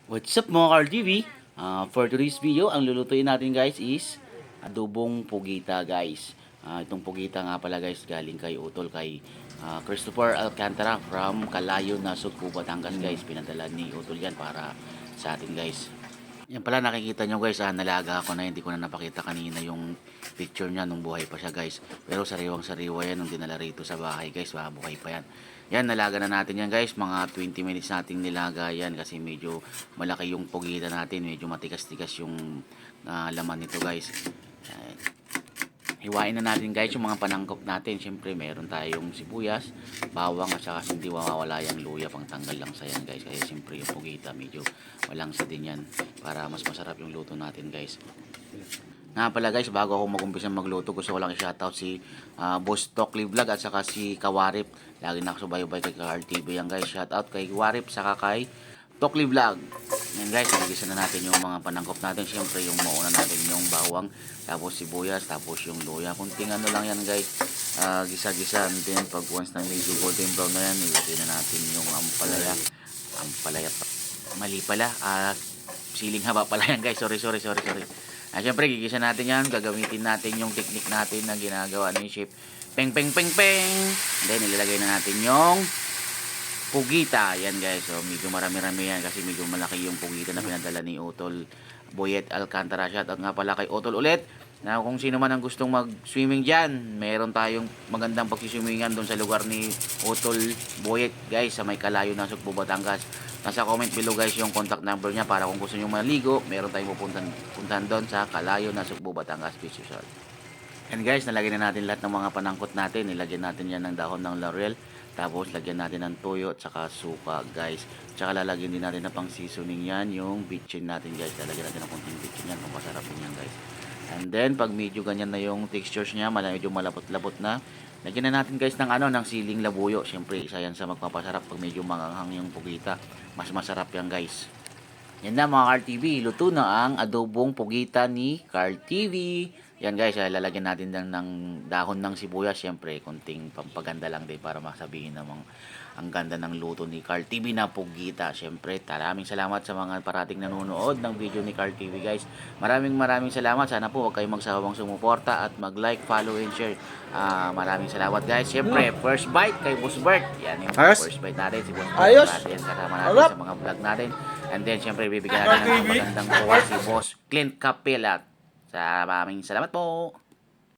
What's up mga ka-RTV? For today's video, ang lulutuin natin guys is adobong pugita guys. Itong pugita nga pala guys galing kay Utol kay Christopher Alcantara from Calayo, Nasugbu, Batangas guys. Pinadala ni Utol yan para sa atin guys. Yan pala nakikita nyo guys, nalaga ako na, hindi ko na napakita kanina yung picture niya nung buhay pa siya guys. Pero sariwang sariwa yan nung dinala rito sa bahay guys, buhay pa yan. Yan, nalaga na natin yan guys, mga 20 minutes nating nilaga yan kasi medyo malaki yung pugita natin, medyo matigas-tigas yung laman nito guys. Yan. Hiwain na natin guys yung mga panangkop natin. Siyempre meron tayong sibuyas, bawang at saka hindi mawawala yung luya, pang tanggal lang sa yan guys. Kaya siyempre yung pugita medyo walang sa din yan para mas masarap yung luto natin guys. Nga pala guys, bago ako mag-umpisa magluto, gusto ko lang i-shoutout si Boss Tokli Vlog at saka si Kawarip. Lagi nakasubaybay kay ka-RTV yan guys. Shoutout kay Kawarip saka kay Tokli Vlog. Yan guys, nagigisa na natin yung mga panangkop natin. Siyempre yung mauna natin yung bawang, tapos sibuyas, tapos yung luya. Kunting ano lang yan guys, gisa-gisa. And then pag once na medyo golden brown na yan, ilagay na natin yung ampalaya. Mali pala, siling haba pala yan guys. Sorry. Siyempre gigisa natin yan, gagamitin natin yung technique natin na ginagawa ni Chef Peng. Then ilalagay na natin yung pugita. Yan guys, so medyo marami-rami yan kasi medyo malaki yung pugita na pinadala ni Utol Boyet Alcantara. At nga pala kay Utol ulit, na kung sino man ang gustong mag-swimming dyan, meron tayong magandang pagsiswimmingan doon sa lugar ni Utol Boyet guys, sa may Calayo, Nasugbu, Batangas. Nasa comment below guys yung contact number niya para kung gusto nyo maligo, meron tayong pupuntahan doon sa Calayo, Nasugbu, Batangas Beach Resort. And guys, nalagyan na natin lahat ng mga panangkot natin. Nilagyan natin yan ng dahon ng laurel. Tapos lagyan natin ng toyo at saka suka guys. Tsaka lalagyan din natin na pang seasoning yan, yung bitchin natin guys. Lalagyan natin ng konting bitchin yan, masarap din yan guys. And then pag medyo ganyan na yung textures niya, medyo malapot-lapot na, lagyan na natin guys ng siling labuyo. Siyempre isa yan sa magpapasarap pag medyo manganghang yung pugita. Mas masarap yan guys. Yan na mga ka-RTV, luto na ang adobong pugita ni ka-RTV. Yan guys, lalagyan natin ng dahon ng sibuyas. Siyempre, konting pampaganda lang din para masabihin namang ang ganda ng luto ni ka-RTV na pugita. Siyempre, maraming salamat sa mga parating nanonood ng video ni ka-RTV guys. Maraming salamat. Sana po huwag kayong magsawang sumuporta at mag-like, follow, and share. Maraming salamat guys. Siyempre, first bite kay Boss Bert. Yan yung first bite natin. Si Boss Bert natin. Kasama natin sa mga vlog natin. And then, siyempre, bibigyan natin ng magandang kuha si Boss Clint Capella. Maraming salamat po.